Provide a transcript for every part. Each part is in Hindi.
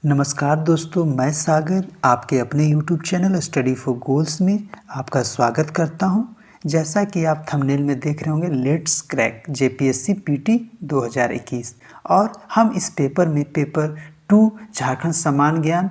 नमस्कार दोस्तों, मैं सागर आपके अपने YouTube channel study for goals में आपका स्वागत करता हूं। जैसा कि आप थंबनेल में देख रहे होंगे, लेट्स क्रैक जेपीएससी पीटी 2021 और हम इस पेपर में पेपर 2 झारखंड समान ज्ञान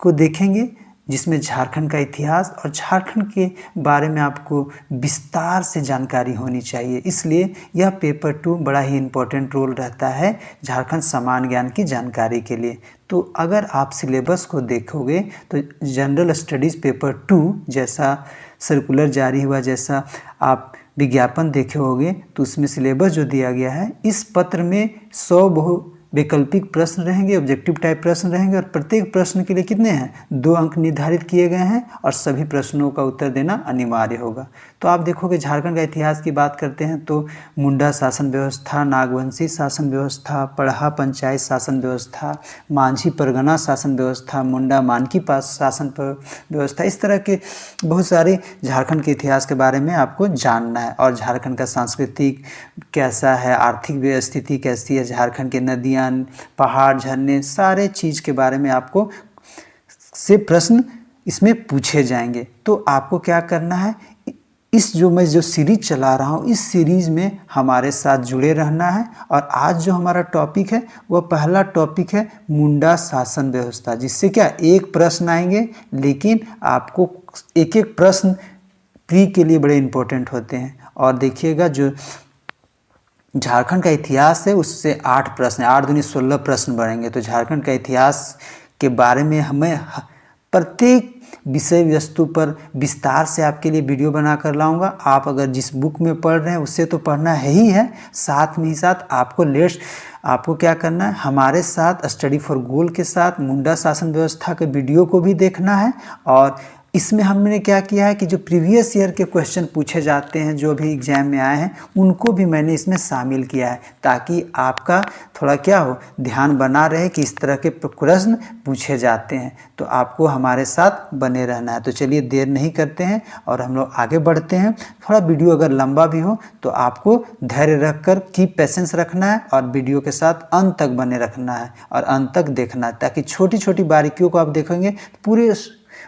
को देखेंगे, जिसमें झारखंड का इतिहास और झारखंड के बारे में आपको विस्तार से जानकारी होनी चाहिए। इसलिए यह पेपर 2 बड़ा ही इम्पोर्टेंट रोल रहता है झारखंड समान ज्ञान की जानकारी के लिए। तो अगर आप सिलेबस को देखोगे तो जनरल स्टडीज़ पेपर 2 जैसा सर्कुलर जारी हुआ, जैसा आप विज्ञापन देखे होंगे, तो उसमें सिलेबस जो दिया गया है, इस पत्र में 100 बहु वैकल्पिक प्रश्न रहेंगे, ऑब्जेक्टिव टाइप प्रश्न रहेंगे और प्रत्येक प्रश्न के लिए कितने हैं, 2 अंक निर्धारित किए गए हैं और सभी प्रश्नों का उत्तर देना अनिवार्य होगा। तो आप देखोगे झारखंड का इतिहास की बात करते हैं तो मुंडा शासन व्यवस्था, नागवंशी शासन व्यवस्था, पढ़ा पंचायत शासन व्यवस्था, मांझी परगना शासन व्यवस्था, मुंडा मानकी पास शासन व्यवस्था, इस तरह के बहुत सारे झारखंड के इतिहास के बारे में आपको जानना है। और झारखंड का सांस्कृतिक कैसा है, आर्थिक स्थिति कैसी है, झारखंड के नदियाँ, पहाड़, झरने, सारे चीज़ के बारे में आपको से प्रश्न इसमें पूछे जाएंगे। तो आपको क्या करना है, मैं जो सीरीज चला रहा हूँ, इस सीरीज में हमारे साथ जुड़े रहना है। और आज जो हमारा टॉपिक है वह पहला टॉपिक है मुंडा शासन व्यवस्था, जिससे क्या एक प्रश्न आएंगे, लेकिन आपको एक एक प्रश्न प्री के लिए बड़े इंपॉर्टेंट होते हैं। और देखिएगा, जो झारखंड का इतिहास है उससे 8 प्रश्न, 8 दूनी 16 प्रश्न बढ़ेंगे। तो झारखंड का इतिहास के बारे में हमें प्रत्येक विषय वस्तु पर विस्तार से आपके लिए वीडियो बनाकर लाऊंगा। आप अगर जिस बुक में पढ़ रहे हैं उससे तो पढ़ना है ही है, साथ में ही साथ आपको क्या करना है, हमारे साथ स्टडी फॉर गोल के साथ मुंडा शासन व्यवस्था के वीडियो को भी देखना है। और इसमें हमने क्या किया है कि जो प्रीवियस ईयर के क्वेश्चन पूछे जाते हैं, जो भी एग्जाम में आए हैं, उनको भी मैंने इसमें शामिल किया है, ताकि आपका थोड़ा क्या हो, ध्यान बना रहे कि इस तरह के प्रश्न पूछे जाते हैं। तो आपको हमारे साथ बने रहना है। तो चलिए देर नहीं करते हैं और हम लोग आगे बढ़ते हैं। थोड़ा वीडियो अगर लंबा भी हो तो आपको धैर्य रखकर कीप पेशेंस रखना है और वीडियो के साथ अंत तक बने रखना है और अंत तक देखना है, ताकि छोटी छोटी बारीकियों को आप देखेंगे, पूरे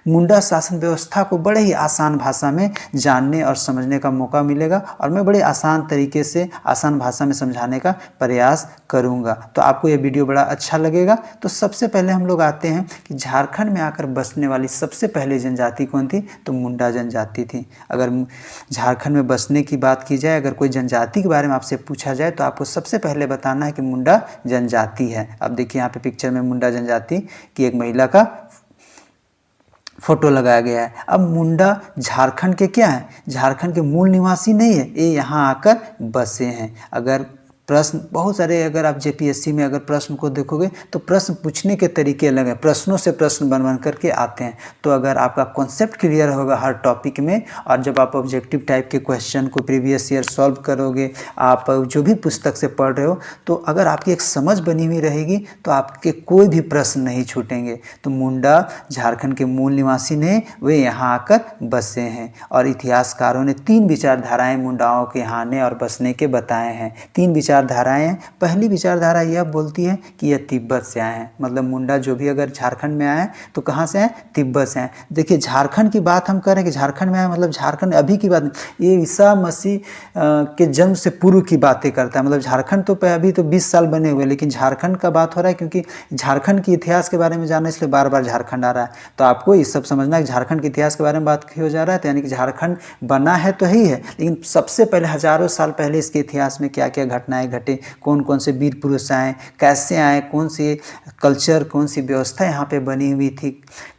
मुंडा शासन व्यवस्था को बड़े ही आसान भाषा में जानने और समझने का मौका मिलेगा। और मैं बड़े आसान तरीके से आसान भाषा में समझाने का प्रयास करूंगा। तो आपको ये वीडियो बड़ा अच्छा लगेगा। तो सबसे पहले हम लोग आते हैं कि झारखंड में आकर बसने वाली सबसे पहली जनजाति कौन थी, तो मुंडा जनजाति थी। अगर झारखंड में बसने की बात की जाए, अगर कोई जनजाति के बारे में आपसे पूछा जाए, तो आपको सबसे पहले बताना है कि मुंडा जनजाति है। अब देखिए यहाँ पे पिक्चर में मुंडा जनजाति की एक महिला का फोटो लगाया गया है। अब मुंडा झारखंड के क्या है, झारखंड के मूल निवासी नहीं है, ये यहाँ आकर बसे हैं। अगर प्रश्न बहुत सारे, अगर आप जेपीएससी में अगर प्रश्न को देखोगे तो प्रश्न पूछने के तरीके अलग हैं, प्रश्नों से प्रश्न बन बन करके आते हैं। तो अगर आपका कॉन्सेप्ट क्लियर होगा हर टॉपिक में, और जब आप ऑब्जेक्टिव टाइप के क्वेश्चन को प्रीवियस ईयर सॉल्व करोगे, आप जो भी पुस्तक से पढ़ रहे हो, तो अगर आपकी एक समझ बनी हुई रहेगी तो आपके कोई भी प्रश्न नहीं छूटेंगे। तो मुंडा झारखंड के मूल निवासी ने, वे यहाँ आकर बसे हैं। और इतिहासकारों ने 3 विचारधाराएँ मुंडाओं के यहाँ आने और बसने के बताए हैं। 3 विचारधाराएं हैं। पहली विचारधारा यह बोलती है कि यह तिब्बत से आए हैं, मतलब मुंडा जो भी अगर झारखंड में आए हैं तो कहाँ से आए, तिब्बत से आए। देखिए झारखंड की बात हम करें कि झारखंड में आए, मतलब झारखंड अभी की बात नहीं, ये ईसा मसीह के जन्म से पूर्व की बातें करता है। मतलब झारखंड तो अभी तो 20 साल बने हुए, लेकिन झारखंड का बात हो रहा है, क्योंकि झारखंड के इतिहास के बारे में जानना, इसलिए बार बार झारखंड आ रहा है। तो आपको ये सब समझना है कि झारखंड के इतिहास के बारे में बात हो जा रहा है, तो यानी कि झारखंड बना है तो ही है, लेकिन सबसे पहले हजारों साल पहले इसके इतिहास में क्या क्या घटनाएं घटे, कौन कौन से वीर पुरुष आए, कैसे आए, कौन सी कल्चर, कौन सी व्यवस्था यहाँ पे बनी हुई थी,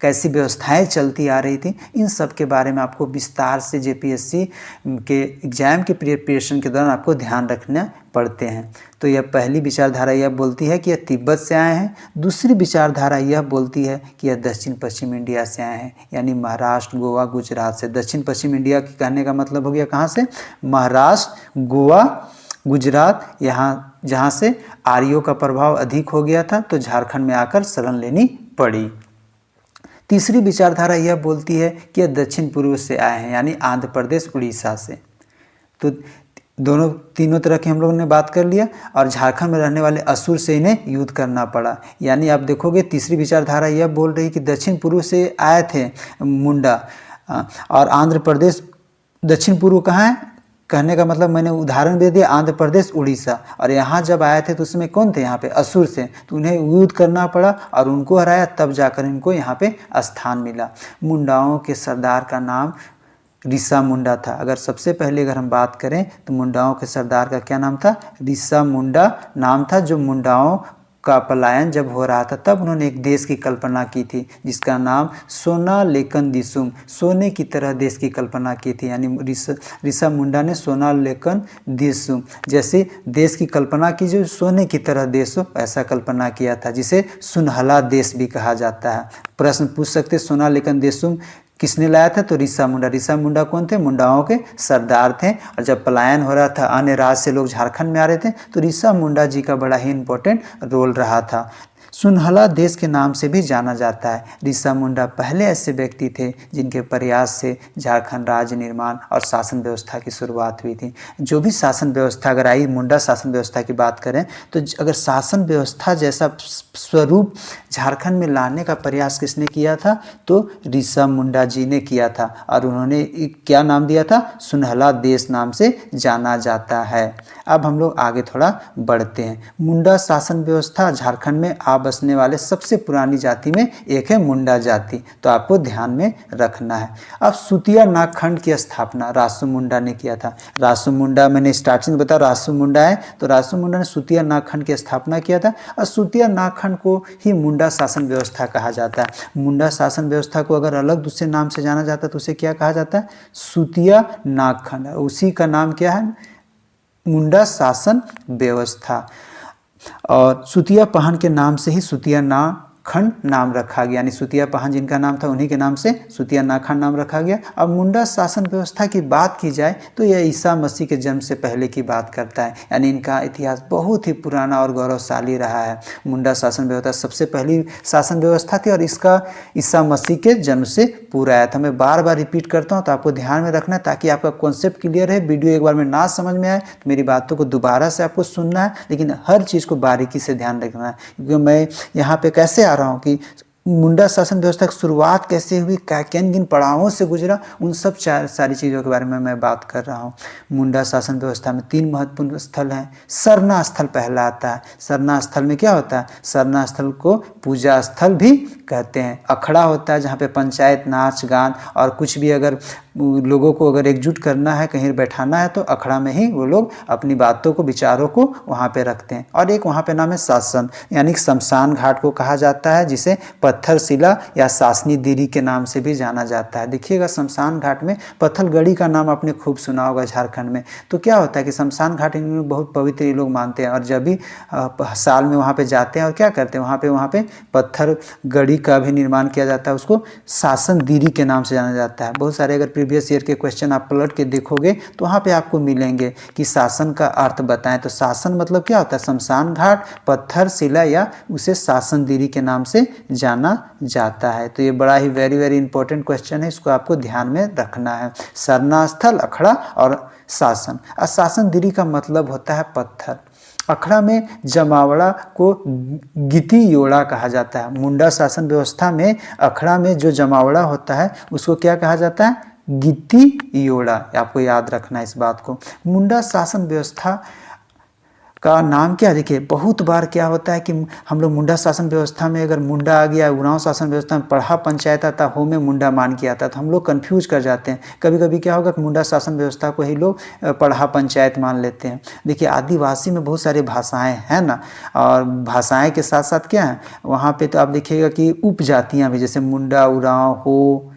कैसी व्यवस्थाएं चलती आ रही थी, इन सब के बारे में आपको विस्तार से जेपीएससी के एग्जाम के प्रिपरेशन के दौरान आपको ध्यान रखना पड़ते हैं। तो यह पहली विचारधारा यह बोलती है कि यह तिब्बत से आए हैं। दूसरी विचारधारा यह बोलती है कि यह दक्षिण पश्चिम इंडिया से आए हैं, यानी महाराष्ट्र, गोवा, गुजरात से। दक्षिण पश्चिम इंडिया के कहने का मतलब हो गया कहाँ से, महाराष्ट्र, गोवा, गुजरात, यहाँ जहाँ से आर्यों का प्रभाव अधिक हो गया था, तो झारखंड में आकर शरण लेनी पड़ी। तीसरी विचारधारा यह बोलती है कि यह दक्षिण पूर्व से आए हैं, यानी आंध्र प्रदेश, उड़ीसा से। तो दोनों तीनों तरह की हम लोगों ने बात कर लिया। और झारखंड में रहने वाले असुर से इन्हें युद्ध करना पड़ा। यानी आप देखोगे तीसरी विचारधारा यह बोल रही कि दक्षिण पूर्व से आए थे मुंडा, और आंध्र प्रदेश दक्षिण पूर्व कहाँ है, कहने का मतलब मैंने उदाहरण दे दिया आंध्र प्रदेश उड़ीसा। और यहाँ जब आए थे तो उसमें कौन थे, यहाँ पे असुर से, तो उन्हें युद्ध करना पड़ा और उनको हराया, तब जाकर इनको यहाँ पे स्थान मिला। मुंडाओं के सरदार का नाम ऋषा मुंडा था। अगर सबसे पहले अगर हम बात करें तो मुंडाओं के सरदार का क्या नाम था, ऋषा मुंडा नाम था। जो मुंडाओं का पलायन जब हो रहा था तब उन्होंने एक देश की कल्पना की थी जिसका नाम सोना लेकन दिसुम, सोने की तरह देश की कल्पना की थी। यानी ऋषा मुंडा ने सोना लेकन दिसुम, जैसे देश की कल्पना की जो सोने की तरह देश हो, ऐसा कल्पना किया था, जिसे सुनहला देश भी कहा जाता है। प्रश्न पूछ सकते सोना लेकन दिसुम किसने लाया था, तो ऋषा मुंडा। ऋषा मुंडा कौन थे, मुंडाओं के सरदार थे। और जब पलायन हो रहा था, अन्य राज्य से लोग झारखंड में आ रहे थे, तो ऋषा मुंडा जी का बड़ा ही इंपॉर्टेंट रोल रहा था। सुनहला देश के नाम से भी जाना जाता है। ऋषा मुंडा पहले ऐसे व्यक्ति थे जिनके प्रयास से झारखंड राज्य निर्माण और शासन व्यवस्था की शुरुआत हुई थी। जो भी शासन व्यवस्था अगर आई, मुंडा शासन व्यवस्था की बात करें तो अगर शासन व्यवस्था जैसा स्वरूप झारखंड में लाने का प्रयास किसने किया था, तो ऋषा मुंडा जी ने किया था। और उन्होंने क्या नाम दिया था, सुनहला देश नाम से जाना जाता है। अब हम लोग आगे थोड़ा बढ़ते हैं। मुंडा शासन व्यवस्था झारखंड में आ बसने वाले सबसे पुरानी जाति में एक है मुंडा जाति, तो आपको ध्यान में रखना है। अब सुतिया नागखंड की स्थापना रासो मुंडा ने किया था। रासो मुंडा, मैंने स्टार्टिंग में बताया रासो मुंडा है, तो रासो मुंडा ने सुतिया नागखंड की स्थापना किया था। और सुतिया नागखंड को ही मुंडा शासन व्यवस्था कहा जाता है। मुंडा शासन व्यवस्था को अगर अलग दूसरे नाम से जाना जाता है तो उसे क्या कहा जाता है, सुतिया नागखंड। उसी का नाम क्या है, मुंडा शासन व्यवस्था। और सुतिया पहन के नाम से ही सुतिया नागखंड नाम रखा गया। यानी सुतिया पहन जिनका नाम था उन्हीं के नाम से सुतिया नागखंड नाम रखा गया। अब मुंडा शासन व्यवस्था की बात की जाए तो यह ईसा मसीह के जन्म से पहले की बात करता है। यानी इनका इतिहास बहुत ही पुराना और गौरवशाली रहा है। मुंडा शासन व्यवस्था सबसे पहली शासन व्यवस्था थी और इसका ईसा मसीह के जन्म से पूरा आया था। मैं बार बार रिपीट करता हूँ तो आपको ध्यान में रखना है ताकि आपका कॉन्सेप्ट क्लियर है। वीडियो एक बार में ना समझ में आए तो मेरी बातों को दोबारा से आपको सुनना है, लेकिन हर चीज़ को बारीकी से ध्यान रखना है। क्योंकि मैं यहाँ पे कैसे आ रहा हूँ कि मुंडा शासन व्यवस्था की शुरुआत कैसे हुई, किन किन पड़ावों से गुजरा, उन सब सारी चीज़ों के बारे में मैं बात कर रहा हूँ। मुंडा शासन व्यवस्था में 3 महत्वपूर्ण स्थल हैं। सरना स्थल पहला आता है। सरना स्थल में क्या होता है, सरना स्थल को पूजा स्थल भी कहते हैं। अखड़ा होता है जहाँ पे पंचायत, नाच गान और कुछ भी अगर लोगों को अगर एकजुट करना है, कहीं बैठाना है, तो अखड़ा में ही वो लोग अपनी बातों को, विचारों को वहाँ पे रखते हैं। और एक वहाँ पे नाम है शासन, यानी शमशान घाट को कहा जाता है, जिसे पत्थर शिला या शासनी दिरी के नाम से भी जाना जाता है। देखिएगा शमशान घाट में पत्थर गढ़ी का नाम आपने खूब सुना होगा झारखंड में। तो क्या होता है कि शमशान घाट इनमें बहुत पवित्र ये लोग मानते हैं। और जब भी साल में वहाँ पे जाते हैं और क्या करते हैं, वहाँ पे पत्थर गढ़ी का भी निर्माण किया जाता है, उसको शासन दिरी के नाम से जाना जाता है। बहुत सारे अगर प्रीवियस ईयर के क्वेश्चन आप पलट के देखोगे तो वहाँ पे आपको मिलेंगे कि शासन का अर्थ बताएं। तो शासन मतलब क्या होता है, शमशान घाट, पत्थर शिला या उसे शासन दिरी के नाम से जाना जाता है। तो ये बड़ा ही वेरी इंपॉर्टेंट क्वेश्चन है, इसको आपको ध्यान में रखना है। सरना स्थल, अखड़ा और शासन। शासन दिरी का मतलब होता है पत्थर। अखड़ा में जमावड़ा को गिती योड़ा कहा जाता है। मुंडा शासन व्यवस्था में अखड़ा में जो जमावड़ा होता है उसको क्या कहा जाता है, गिती योड़ा। आपको याद रखना है इस बात को। मुंडा शासन व्यवस्था का नाम क्या, देखिए बहुत बार क्या होता है कि हम लोग मुंडा शासन व्यवस्था में अगर मुंडा आ गया, उरांव शासन व्यवस्था में पढ़ा पंचायत आता, हो में मुंडा मान किया आता, तो हम लोग कंफ्यूज कर जाते हैं। कभी कभी क्या होगा कि मुंडा शासन व्यवस्था को ही लोग पढ़ा पंचायत मान लेते हैं। देखिए आदिवासी में बहुत सारी भाषाएं हैं ना, और भाषाएं के साथ साथ क्या है वहाँ पे, तो आप देखिएगा कि उपजातियाँ भी, जैसे मुंडा, उरांव, हो,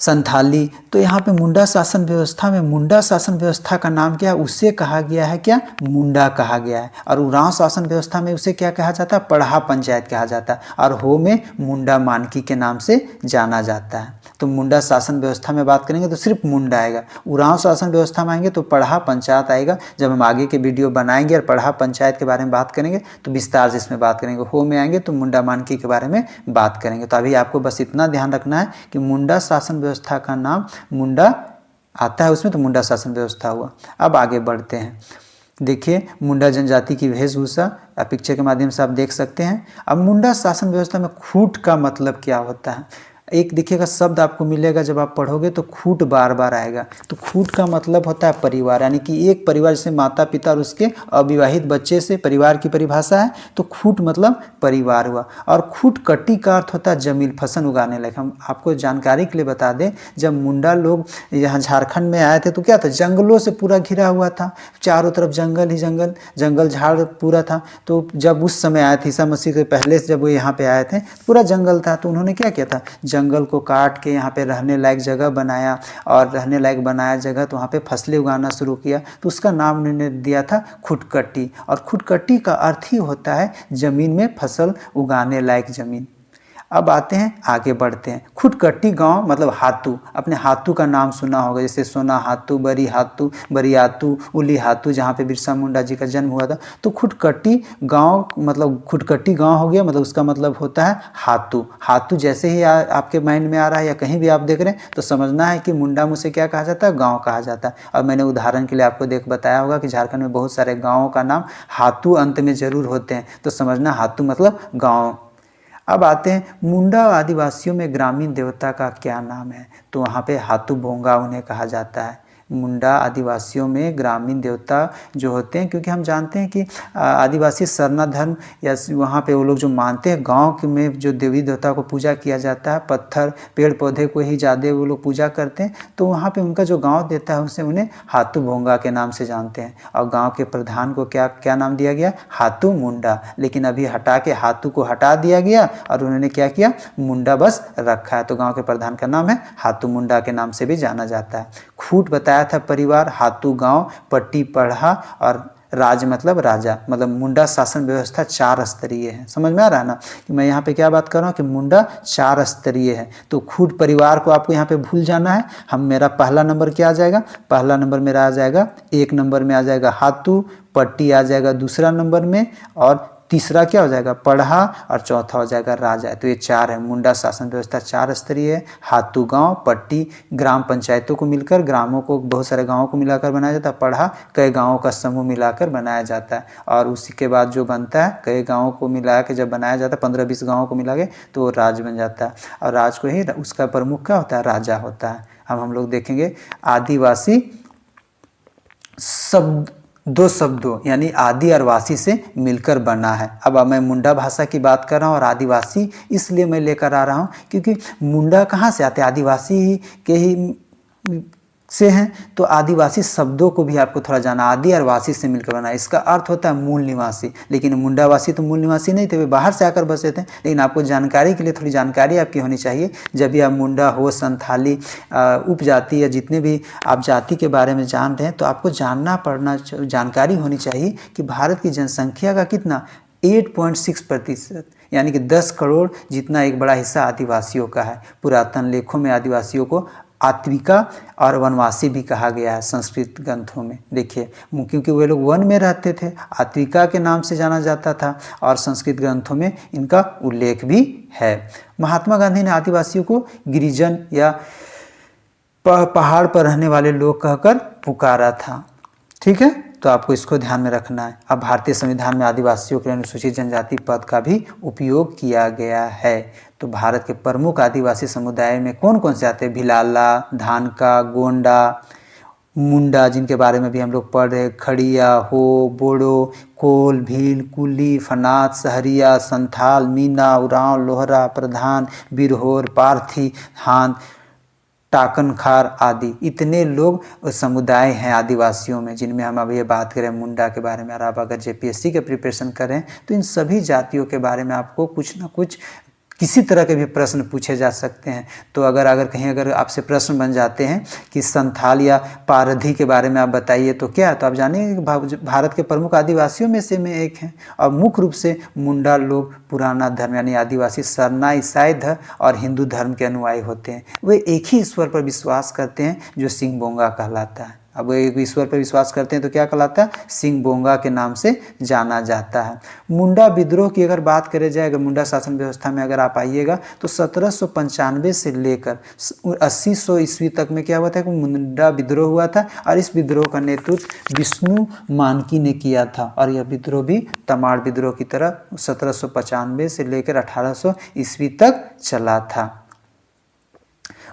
संथाली। तो यहाँ पे मुंडा शासन व्यवस्था में मुंडा शासन व्यवस्था का नाम क्या है, उससे कहा गया है क्या, मुंडा कहा गया है। और उरांव शासन व्यवस्था में उसे क्या कहा जाता है, पढ़ा पंचायत कहा जाता है। और हो में मुंडा मानकी के नाम से जाना जाता है। तो मुंडा शासन व्यवस्था में बात करेंगे तो सिर्फ मुंडा आएगा। उरांव शासन व्यवस्था में आएंगे तो पढ़ा पंचायत आएगा। जब हम आगे के वीडियो बनाएंगे और पढ़ा पंचायत के बारे में बात करेंगे तो विस्तार से इसमें बात करेंगे। हो में आएंगे तो मुंडा मानकी के बारे में बात करेंगे। तो अभी आपको बस इतना ध्यान रखना है कि मुंडा शासन व्यवस्था का नाम मुंडा आता है उसमें, तो मुंडा शासन व्यवस्था हुआ। अब आगे बढ़ते हैं। देखिए मुंडा जनजाति की वेशभूषा पिक्चर के माध्यम से आप देख सकते हैं। अब मुंडा शासन व्यवस्था में खूंट का मतलब क्या होता है, एक देखिएगा शब्द आपको मिलेगा जब आप पढ़ोगे तो खूंट बार बार आएगा। तो खूंट का मतलब होता है परिवार, यानी कि एक परिवार जैसे माता पिता और उसके अविवाहित बच्चे से परिवार की परिभाषा है। तो खूंट मतलब परिवार हुआ। और खूंट कट्टी का अर्थ होता है जमीन फसल उगाने लायक। हम आपको जानकारी के लिए बता दें, जब मुंडा लोग यहाँ झारखंड में आए थे तो क्या था, जंगलों से पूरा घिरा हुआ था, चारों तरफ जंगल ही जंगल, जंगल झाड़ पूरा था। तो जब उस समय आए थे ईसा मसीह के पहले से जब वो यहाँ पे आए थे पूरा जंगल था, तो उन्होंने क्या किया था, जंगल को काट के यहाँ पे रहने लायक जगह बनाया, और रहने लायक बनाया जगह तो वहाँ पे फसलें उगाना शुरू किया। तो उसका नाम उन्होंने दिया था खुटकट्टी। और खुटकट्टी का अर्थ ही होता है ज़मीन में फसल उगाने लायक ज़मीन। अब आते हैं, आगे बढ़ते हैं। खुटकट्टी गांव मतलब हातू, अपने हातू का नाम सुना होगा, जैसे सोना हातू, बरियातू, उली हातू, जहाँ पे बिरसा मुंडा जी का जन्म हुआ था। तो खुटकट्टी गांव मतलब खुटकट्टी गांव हो गया, मतलब उसका मतलब होता है हातू। हातू जैसे ही आपके माइंड में आ रहा है या कहीं भी आप देख रहे हैं तो समझना है कि मुंडा मुँह से क्या कहा जाता है, गाँव कहा जाता है। और मैंने उदाहरण के लिए आपको बताया होगा कि झारखंड में बहुत सारे गाँवों का नाम हातू अंत में जरूर होते हैं, तो समझना हातू मतलब गाँव। अब आते हैं मुंडा आदिवासियों में ग्रामीण देवता का क्या नाम है, तो वहाँ पे हातू भोंगा उन्हें कहा जाता है। मुंडा आदिवासियों में ग्रामीण देवता जो होते हैं, क्योंकि हम जानते हैं कि आदिवासी सरना धर्म या वहाँ पे वो लोग जो मानते हैं गांव में जो देवी देवता को पूजा किया जाता है, पत्थर पेड़ पौधे को ही ज़्यादा वो लोग पूजा करते हैं। तो वहाँ पे उनका जो गांव देता है उनसे उन्हें हातू भोंगा के नाम से जानते हैं। और गांव के प्रधान को क्या क्या नाम दिया गया, हातू मुंडा। लेकिन अभी हटा के हातू को हटा दिया गया और उन्होंने क्या किया, मुंडा बस रखा है। तो गांव के प्रधान का नाम है हातू मुंडा के नाम से भी जाना जाता है। खूट बताया था परिवार, हातू गांव, पट्टी पढ़ा, और राज मतलब राजा। मतलब मुंडा शासन व्यवस्था 4 स्तरीय है। समझ में आ रहा है ना कि मैं यहाँ पे क्या बात कर रहा हूँ कि मुंडा 4 स्तरीय है। तो खूट परिवार को आपको यहाँ पे भूल जाना है। हम मेरा पहला नंबर क्या आ जाएगा, पहला नंबर मेरा आ जाएगा, 1 नंबर में आ जाएगा हातू, पट्टी आ जाएगा दूसरा नंबर में, और तीसरा क्या हो जाएगा पढ़ा, और चौथा हो जाएगा राजा। तो ये 4 है। मुंडा शासन व्यवस्था 4 स्तरीय है। हातू गांव, पट्टी ग्राम पंचायतों को मिलकर, ग्रामों को बहुत सारे गांवों को मिलाकर बनाया जाता है, पढ़ा कई गांवों का समूह मिलाकर बनाया जाता है। और उसी के बाद जो बनता है कई गांवों को मिला के जब बनाया जाता है, 15-20 गांवों को मिला के, तो वो राज बन जाता है। और राज को ही उसका प्रमुख क्या होता है, राजा होता है। हम लोग देखेंगे आदिवासी शब्द 2 शब्दों यानी आदि और वासी से मिलकर बना है। अब मैं मुंडा भाषा की बात कर रहा हूँ और आदिवासी इसलिए मैं लेकर आ रहा हूँ क्योंकि मुंडा कहाँ से आते हैं, आदिवासी के ही से हैं। तो आदिवासी शब्दों को भी आपको थोड़ा जाना, आदि और वासी से मिलकर बना। इसका अर्थ होता है मूल निवासी। लेकिन मुंडावासी तो मूल निवासी नहीं थे, वे बाहर से आकर बसे थे। लेकिन आपको जानकारी के लिए थोड़ी जानकारी आपकी होनी चाहिए। जब भी आप मुंडा हो, संथाली, उपजाति या जितने भी आप जाति के बारे में जान रहे हैं तो आपको जानकारी होनी चाहिए कि भारत की जनसंख्या का कितना 8.6% यानी कि 10 करोड़ जितना एक बड़ा हिस्सा आदिवासियों का है। पुरातन लेखों में आदिवासियों को आत्विका और वनवासी भी कहा गया है संस्कृत ग्रंथों में। देखिए क्योंकि वे लोग वन में रहते थे, आत्विका के नाम से जाना जाता था, और संस्कृत ग्रंथों में इनका उल्लेख भी है। महात्मा गांधी ने आदिवासियों को गिरिजन या पहाड़ पर रहने वाले लोग कहकर पुकारा था। ठीक है, तो आपको इसको ध्यान में रखना है। अब भारतीय संविधान में आदिवासियों के लिए अनुसूचित जनजाति पद का भी उपयोग किया गया है। तो भारत के प्रमुख आदिवासी समुदाय में कौन कौन से आते हैं, भिलाला, धानका, गोंडा, मुंडा जिनके बारे में भी हम लोग पढ़ रहे, खड़िया, हो, बोडो, कोल, भील, कुली, फनात, सहरिया, संथाल, मीना, उरांव, लोहरा, प्रधान, बिरहोर, पारथी, हान, टाकनखार आदि। इतने लोग समुदाय हैं आदिवासियों में जिनमें हम अभी बात करें मुंडा के बारे में। और आप अगर जेपीएससी के प्रिपरेशन करें तो इन सभी जातियों के बारे में आपको कुछ ना कुछ किसी तरह के भी प्रश्न पूछे जा सकते हैं। तो अगर कहीं आपसे प्रश्न बन जाते हैं कि संथाल या पारधी के बारे में आप बताइए तो क्या, तो आप जानेंगे कि भारत के प्रमुख आदिवासियों में से में एक हैं। और मुख्य रूप से मुंडा लोग पुराना धर्म यानी आदिवासी सरना, ईसाई धर्म और हिंदू धर्म के अनुयायी होते हैं। वे एक ही ईश्वर पर विश्वास करते हैं जो सिंह बोंगा कहलाता है। अब एक ईश्वर पर विश्वास करते हैं तो क्या कहलाता है, सिंह बोंगा के नाम से जाना जाता है। मुंडा विद्रोह की अगर बात करें जाए, अगर मुंडा शासन व्यवस्था में अगर आप आइएगा तो 1795 से लेकर 1800 ईस्वी तक में क्या हुआ था कि मुंडा विद्रोह हुआ था, और इस विद्रोह का नेतृत्व विष्णु मानकी ने किया था। और यह विद्रोह भी तमाड़ विद्रोह की तरह 1795 से लेकर 1800 ईस्वी तक चला था।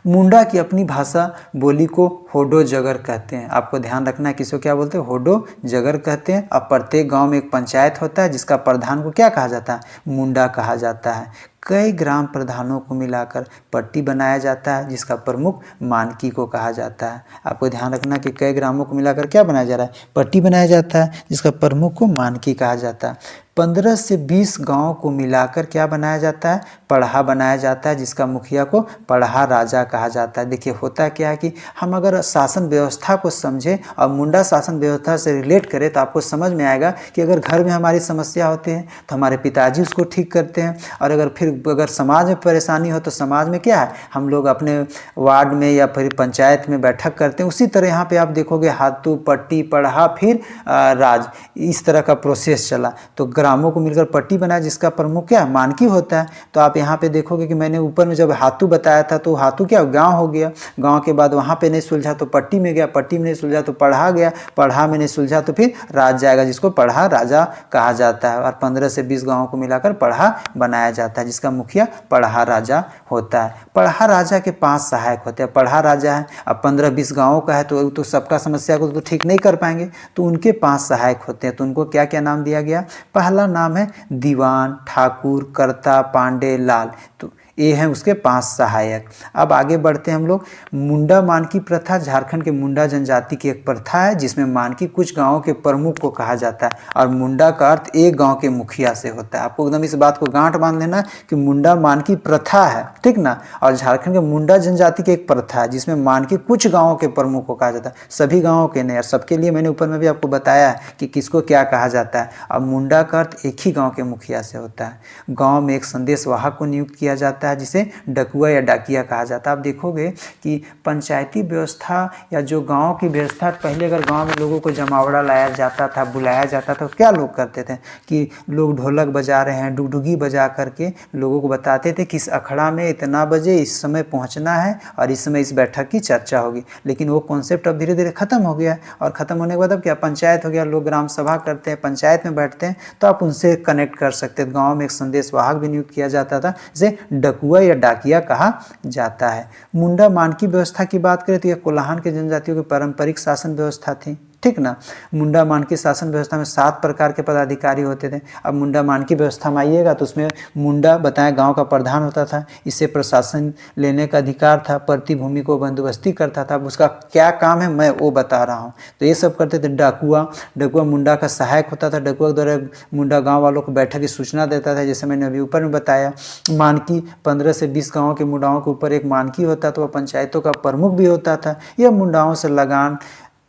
मुंडा की अपनी भाषा बोली को होडो जगर कहते हैं। आपको ध्यान रखना है किसको क्या बोलते हैं, होडो जगर कहते हैं। अब प्रत्येक गांव में एक पंचायत होता है जिसका प्रधान को क्या कहा जाता है, मुंडा कहा जाता है। कई ग्राम प्रधानों को मिलाकर पट्टी बनाया जाता है जिसका प्रमुख मानकी को कहा जाता है। आपको ध्यान रखना कि कई ग्रामों को मिलाकर क्या बनाया जा रहा है, पट्टी बनाया जाता है जिसका प्रमुख को मानकी कहा जाता है। 15 से 20 गांव को मिलाकर क्या बनाया जाता है, पढ़ा बनाया जाता है जिसका मुखिया को पढ़ा राजा कहा जाता है। देखिए होता क्या है कि हम अगर शासन व्यवस्था को समझें और मुंडा शासन व्यवस्था से रिलेट करें तो आपको समझ में आएगा कि अगर घर में हमारी समस्या होती है तो हमारे पिताजी उसको ठीक करते हैं, और अगर समाज में परेशानी हो तो समाज में क्या है, हम लोग अपने वार्ड में या फिर पंचायत में बैठक करते हैं। उसी तरह यहाँ पे आप देखोगे हाथू, पट्टी, पढ़ा, फिर राज, इस तरह का प्रोसेस चला। तो ग्रामों को मिलकर पट्टी बनाया जिसका प्रमुख क्या मानकी होता है। तो आप यहाँ पे देखोगे कि मैंने ऊपर में जब हाथू बताया था तो हाथू क्या गांव हो गया, गांव के बाद वहाँ पे नहीं सुलझा तो पट्टी में गया, पट्टी में नहीं सुलझा तो पढ़ा गया, पढ़ा में नहीं सुलझा तो फिर राज जाएगा जिसको पढ़ा राजा कहा जाता है। और 15 से 20 गाँवों को मिलाकर पढ़ा बनाया जाता है जिसका मुखिया पढ़ा राजा होता है। पढ़ा राजा के 5 सहायक होते हैं। पढ़ा राजा है, अब 15-20 गाँवों का है तो सबका समस्या को तो ठीक नहीं कर पाएंगे, तो उनके 5 सहायक होते हैं। तो उनको क्या क्या नाम दिया गया, पहला नाम है दीवान, ठाकुर, कर्ता, पांडे, लाल। तो ये हैं उसके 5 सहायक। अब आगे बढ़ते हैं हम लोग। मुंडा मानकी प्रथा झारखंड के मुंडा जनजाति की एक प्रथा है जिसमें मानकी कुछ गांवों के प्रमुख को कहा जाता है, और मुंडा का अर्थ एक गांव के मुखिया से होता है। आपको एकदम इस बात को गांठ बांध लेना कि मुंडा मानकी प्रथा है, ठीक ना। और झारखंड के मुंडा जनजाति की एक प्रथा है जिसमें मानकी कुछ गाँवों के प्रमुख को कहा जाता है, सभी गाँवों के नहीं। और सबके लिए मैंने ऊपर में भी आपको बताया है कि किसको क्या कहा जाता है। अब मुंडा का अर्थ एक ही गाँव के मुखिया से होता है। गाँव में एक संदेश वाहक को नियुक्त किया जाता है जिसे डकुआ या डाकिया कहा जाता है। आप देखोगे कि पंचायती व्यवस्था या जो गांव की व्यवस्था, पहले अगर गांव में लोगों को जमावड़ा लाया जाता था, बुलाया जाता था, तो क्या लोग करते थे कि लोग ढोलक बजा रहे हैं, डुगडुगी बजा करके लोगों को बताते थे कि इस अखड़ा में इतना बजे इस समय पहुंचना है और इस समय इस बैठक की चर्चा होगी। लेकिन वो कॉन्सेप्ट अब धीरे धीरे खत्म हो गया है, और ख़त्म होने के बाद अब क्या पंचायत हो गया, लोग ग्राम सभा करते हैं, पंचायत में बैठते हैं, तो आप उनसे कनेक्ट कर सकते हैं। गाँव में एक संदेश वाहक भी नियुक्त किया जाता था जिसे डकुआ या डाकिया कहा जाता है। मुंडा मानकी व्यवस्था की बात करें तो यह कोल्हान के जनजातियों की पारंपरिक शासन व्यवस्था थी, ठीक ना। मुंडा मानकी शासन व्यवस्था में 7 प्रकार के पदाधिकारी होते थे। अब मुंडा मानकी व्यवस्था में आइएगा तो उसमें मुंडा बताएं गांव का प्रधान होता था, इससे प्रशासन लेने का अधिकार था, प्रति भूमि को बंदोबस्ती करता था। अब उसका क्या काम है मैं वो बता रहा हूँ। तो ये सब करते थे। डकुआ मुंडा का सहायक होता था। डकुआ द्वारा मुंडा गाँव वालों को बैठक की सूचना देता था, जैसे मैंने अभी ऊपर में बताया। मानकी 15 से 20 गाँवों के मुंडाओं के ऊपर एक मानकी होता था, वह पंचायतों का प्रमुख भी होता था। यह मुंडाओं से लगान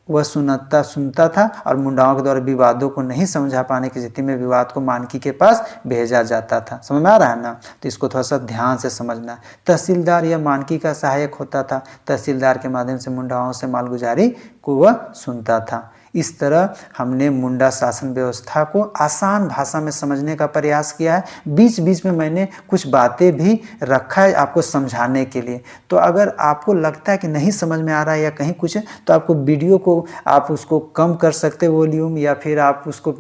वह सुनता था, और मुंडाओं के द्वारा विवादों को नहीं समझा पाने की स्थिति में विवाद को मानकी के पास भेजा जाता था। समझ में आ रहा है ना। तो इसको थोड़ा सा ध्यान से समझना। तहसीलदार यह मानकी का सहायक होता था। तहसीलदार के माध्यम से मुंडाओं से मालगुजारी को वह सुनता था। इस तरह हमने मुंडा शासन व्यवस्था को आसान भाषा में समझने का प्रयास किया है। बीच बीच में मैंने कुछ बातें भी रखा है आपको समझाने के लिए। तो अगर आपको लगता है कि नहीं समझ में आ रहा है या कहीं कुछ है, तो आपको वीडियो को आप उसको कम कर सकते हो वॉल्यूम, या फिर आप उसको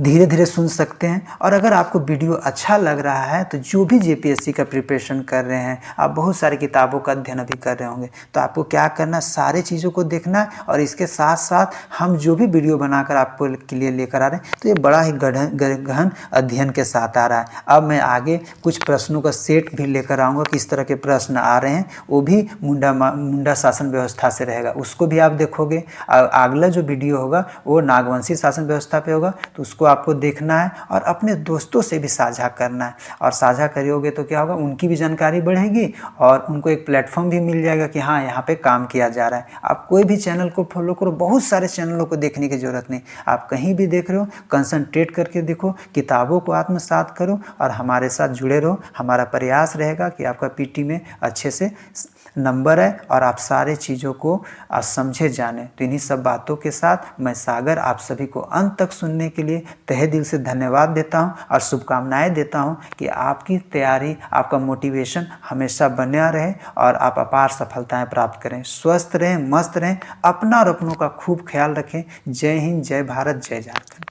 धीरे धीरे सुन सकते हैं। और अगर आपको वीडियो अच्छा लग रहा है तो जो भी जेपीएससी का प्रिपरेशन कर रहे हैं, आप बहुत सारी किताबों का अध्ययन अभी कर रहे होंगे, तो आपको क्या करना, सारे चीज़ों को देखना है। और इसके साथ साथ हम जो भी वीडियो बनाकर आपको के लिए लेकर आ रहे हैं तो ये बड़ा ही गहन अध्ययन के साथ आ रहा है। अब मैं आगे कुछ प्रश्नों का सेट भी लेकर आऊँगा, किस तरह के प्रश्न आ रहे हैं, वो भी मुंडा शासन व्यवस्था से रहेगा, उसको भी आप देखोगे। अगला जो वीडियो होगा वो नागवंशी शासन व्यवस्था पे होगा, तो उसको आपको देखना है और अपने दोस्तों से भी साझा करना है। और साझा करोगे तो क्या होगा, उनकी भी जानकारी बढ़ेगी और उनको एक प्लेटफॉर्म भी मिल जाएगा कि हाँ यहाँ पे काम किया जा रहा है। आप कोई भी चैनल को फॉलो करो, बहुत सारे चैनलों को देखने की ज़रूरत नहीं, आप कहीं भी देख रहे हो कंसंट्रेट करके देखो, किताबों को आत्मसात करो और हमारे साथ जुड़े रहो। हमारा प्रयास रहेगा कि आपका पीटी में अच्छे से नंबर है और आप सारे चीज़ों को समझे जाने। तो इन्हीं सब बातों के साथ मैं सागर आप सभी को अंत तक सुनने के लिए तहे दिल से धन्यवाद देता हूं और शुभकामनाएं देता हूं कि आपकी तैयारी, आपका मोटिवेशन हमेशा बना रहे और आप अपार सफलताएं प्राप्त करें। स्वस्थ रहें, मस्त रहें, अपना और अपनों का खूब ख्याल रखें। जय हिंद, जय भारत, जय झारखंड।